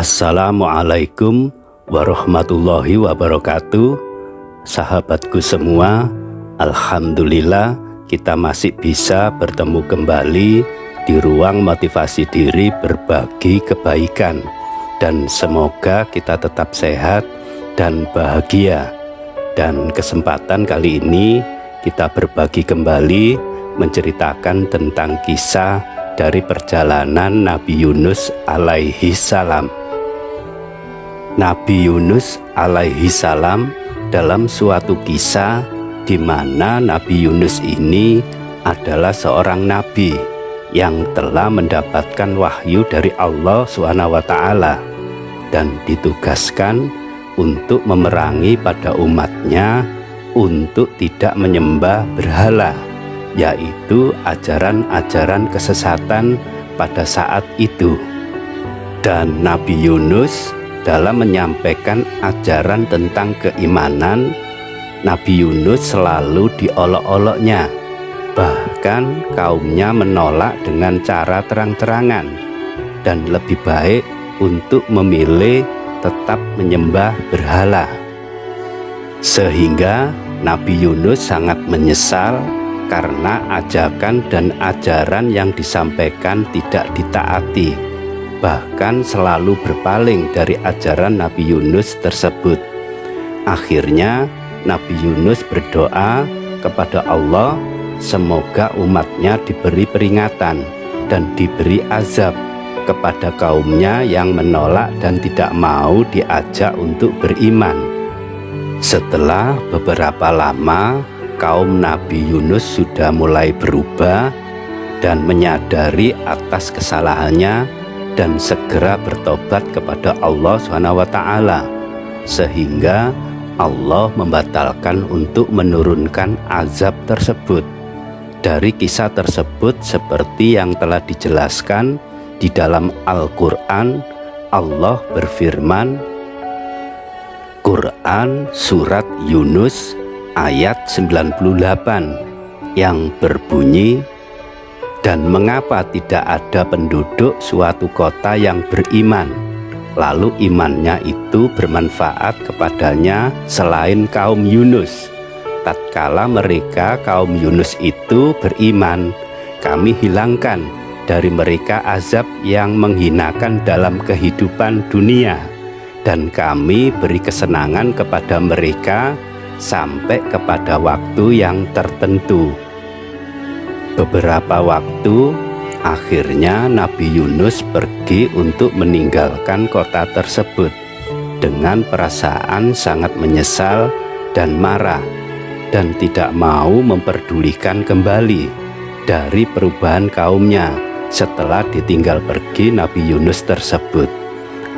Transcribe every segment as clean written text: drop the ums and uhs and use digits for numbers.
Assalamualaikum warahmatullahi wabarakatuh. Sahabatku semua, alhamdulillah kita masih bisa bertemu kembali di ruang motivasi diri berbagi kebaikan. Dan semoga kita tetap sehat dan bahagia. Dan kesempatan kali ini kita berbagi kembali menceritakan tentang kisah dari perjalanan Nabi Yunus alaihi salam. Nabi Yunus alaihi salam dalam suatu kisah di mana Nabi Yunus ini adalah seorang nabi yang telah mendapatkan wahyu dari Allah SWT dan ditugaskan untuk memerangi pada umatnya untuk tidak menyembah berhala, yaitu ajaran-ajaran kesesatan pada saat itu. Dan Nabi Yunus dalam menyampaikan ajaran tentang keimanan, Nabi Yunus selalu diolok-oloknya. Bahkan kaumnya menolak dengan cara terang-terangan dan lebih baik untuk memilih tetap menyembah berhala. Sehingga Nabi Yunus sangat menyesal karena ajakan dan ajaran yang disampaikan tidak ditaati, bahkan selalu berpaling dari ajaran Nabi Yunus tersebut. Akhirnya Nabi Yunus berdoa kepada Allah, semoga umatnya diberi peringatan dan diberi azab kepada kaumnya yang menolak dan tidak mau diajak untuk beriman. Setelah beberapa lama, kaum Nabi Yunus sudah mulai berubah dan menyadari atas kesalahannya dan segera bertobat kepada Allah SWT, sehingga Allah membatalkan untuk menurunkan azab tersebut. Dari kisah tersebut seperti yang telah dijelaskan di dalam Al-Quran, Allah berfirman, Quran Surat Yunus ayat 98 yang berbunyi, dan mengapa tidak ada penduduk suatu kota yang beriman, lalu imannya itu bermanfaat kepadanya selain kaum Yunus. Tatkala mereka kaum Yunus itu beriman, kami hilangkan dari mereka azab yang menghinakan dalam kehidupan dunia, dan kami beri kesenangan kepada mereka sampai kepada waktu yang tertentu. Beberapa waktu, akhirnya Nabi Yunus pergi untuk meninggalkan kota tersebut dengan perasaan sangat menyesal dan marah, dan tidak mau memperdulikan kembali dari perubahan kaumnya setelah ditinggal pergi Nabi Yunus tersebut.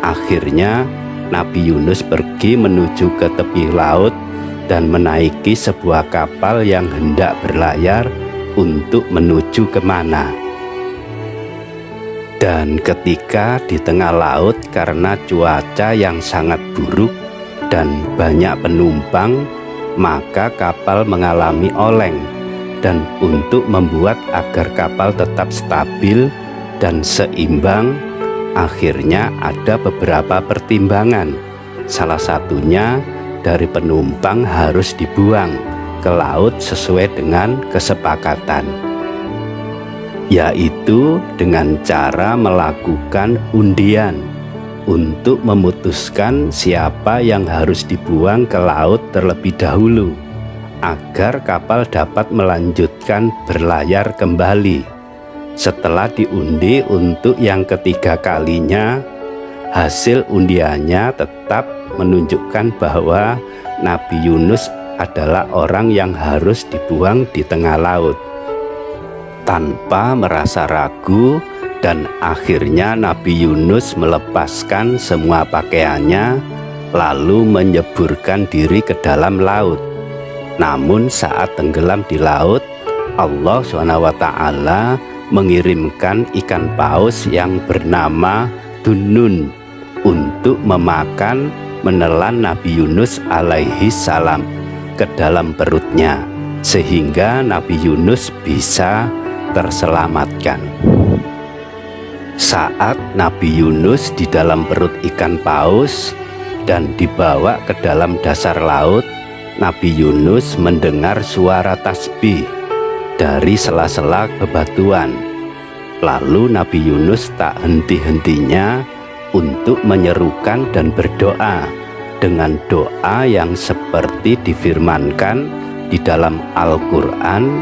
Akhirnya Nabi Yunus pergi menuju ke tepi laut dan menaiki sebuah kapal yang hendak berlayar untuk menuju kemana. Dan ketika di tengah laut karena cuaca yang sangat buruk dan banyak penumpang, maka kapal mengalami oleng. Dan untuk membuat agar kapal tetap stabil dan seimbang, akhirnya ada beberapa pertimbangan. Salah satunya dari penumpang harus dibuang ke laut sesuai dengan kesepakatan, yaitu dengan cara melakukan undian untuk memutuskan siapa yang harus dibuang ke laut terlebih dahulu agar kapal dapat melanjutkan berlayar kembali. Setelah diundi untuk yang ketiga kalinya, hasil undiannya tetap menunjukkan bahwa Nabi Yunus adalah orang yang harus dibuang di tengah laut. Tanpa merasa ragu, dan akhirnya Nabi Yunus melepaskan semua pakaiannya lalu menyeburkan diri ke dalam laut. Namun saat tenggelam di laut, Allah SWT mengirimkan ikan paus yang bernama Dunun untuk memakan menelan Nabi Yunus alaihi salam ke dalam perutnya, sehingga Nabi Yunus bisa terselamatkan. Saat Nabi Yunus di dalam perut ikan paus dan dibawa ke dalam dasar laut, Nabi Yunus mendengar suara tasbih dari sela-sela bebatuan. Lalu Nabi Yunus tak henti-hentinya untuk menyerukan dan berdoa dengan doa yang seperti difirmankan di dalam Al-Quran,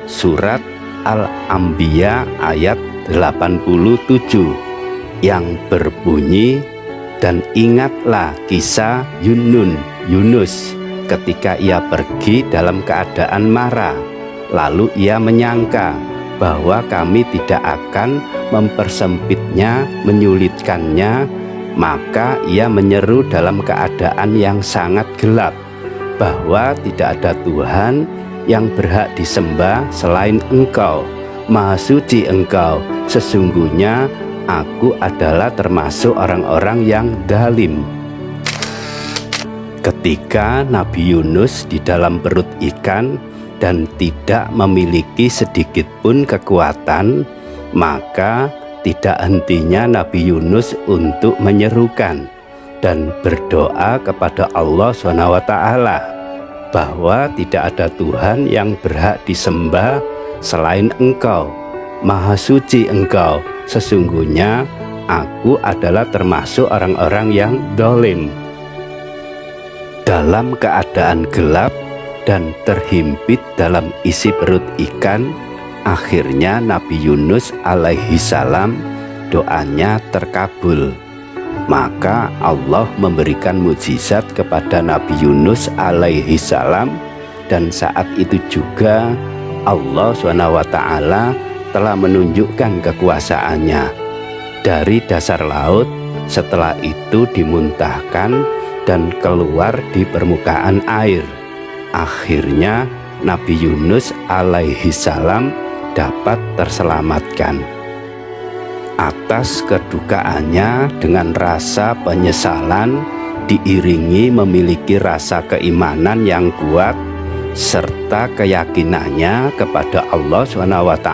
Surat Al-Anbiya ayat 87 yang berbunyi, "Dan ingatlah kisah Yunus ketika ia pergi dalam keadaan marah, lalu ia menyangka bahwa kami tidak akan mempersempitnya, menyulitkannya, maka ia menyeru dalam keadaan yang sangat gelap bahwa tidak ada Tuhan yang berhak disembah selain Engkau. Maha suci Engkau, sesungguhnya aku adalah termasuk orang-orang yang zalim." Ketika Nabi Yunus di dalam perut ikan dan tidak memiliki sedikit pun kekuatan, maka tidak hentinya Nabi Yunus untuk menyerukan dan berdoa kepada Allah SWT bahwa tidak ada Tuhan yang berhak disembah selain Engkau. Maha suci Engkau, sesungguhnya aku adalah termasuk orang-orang yang zalim. Dalam keadaan gelap dan terhimpit dalam isi perut ikan, akhirnya Nabi Yunus alaihi salam doanya terkabul. Maka Allah memberikan mukjizat kepada Nabi Yunus alaihi salam, dan saat itu juga Allah SWT telah menunjukkan kekuasaannya. Dari dasar laut, setelah itu dimuntahkan dan keluar di permukaan air. Akhirnya Nabi Yunus alaihi salam dapat terselamatkan. Atas kedukaannya dengan rasa penyesalan diiringi memiliki rasa keimanan yang kuat serta keyakinannya kepada Allah SWT,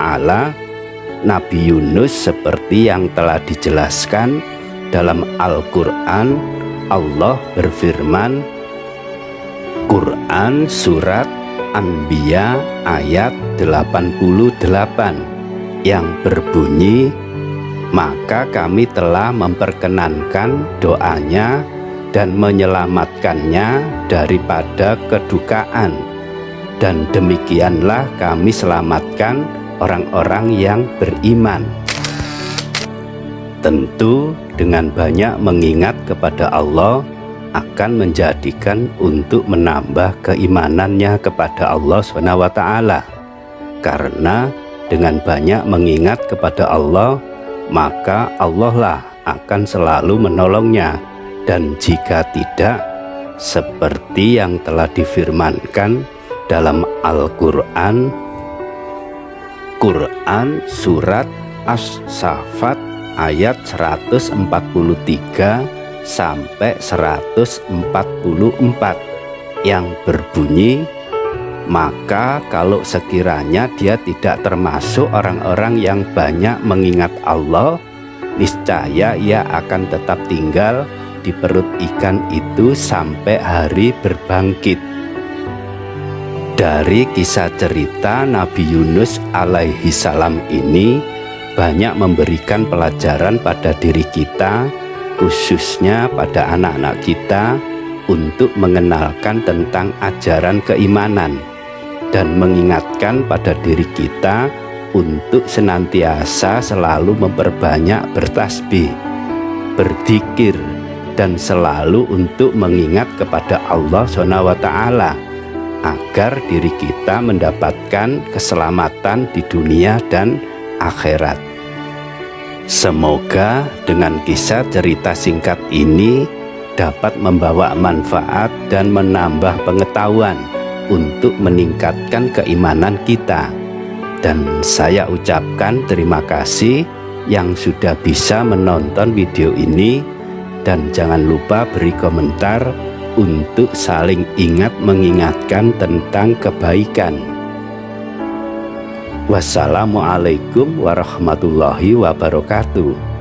Nabi Yunus seperti yang telah dijelaskan dalam Al-Quran, Allah berfirman, Quran Surat Anbiya ayat 88 yang berbunyi, "Maka kami telah memperkenankan doanya dan menyelamatkannya daripada kedukaan, dan demikianlah kami selamatkan orang-orang yang beriman." Tentu dengan banyak mengingat kepada Allah akan menjadikan untuk menambah keimanannya kepada Allah SWT. Karena dengan banyak mengingat kepada Allah, maka Allah lah akan selalu menolongnya. Dan jika tidak, seperti yang telah difirmankan dalam Al-Quran, Surat As-Saffat ayat 143 sampai 144 yang berbunyi, "Maka kalau sekiranya dia tidak termasuk orang-orang yang banyak mengingat Allah, niscaya ia akan tetap tinggal di perut ikan itu sampai hari berbangkit." Dari kisah cerita Nabi Yunus alaihi salam ini banyak memberikan pelajaran pada diri kita, khususnya pada anak-anak kita, untuk mengenalkan tentang ajaran keimanan dan mengingatkan pada diri kita untuk senantiasa selalu memperbanyak bertasbih, berzikir, dan selalu untuk mengingat kepada Allah SWT agar diri kita mendapatkan keselamatan di dunia dan akhirat. Semoga dengan kisah cerita singkat ini dapat membawa manfaat dan menambah pengetahuan untuk meningkatkan keimanan kita. Dan saya ucapkan terima kasih yang sudah bisa menonton video ini, dan jangan lupa beri komentar untuk saling ingat mengingatkan tentang kebaikan. Wassalamualaikum warahmatullahi wabarakatuh.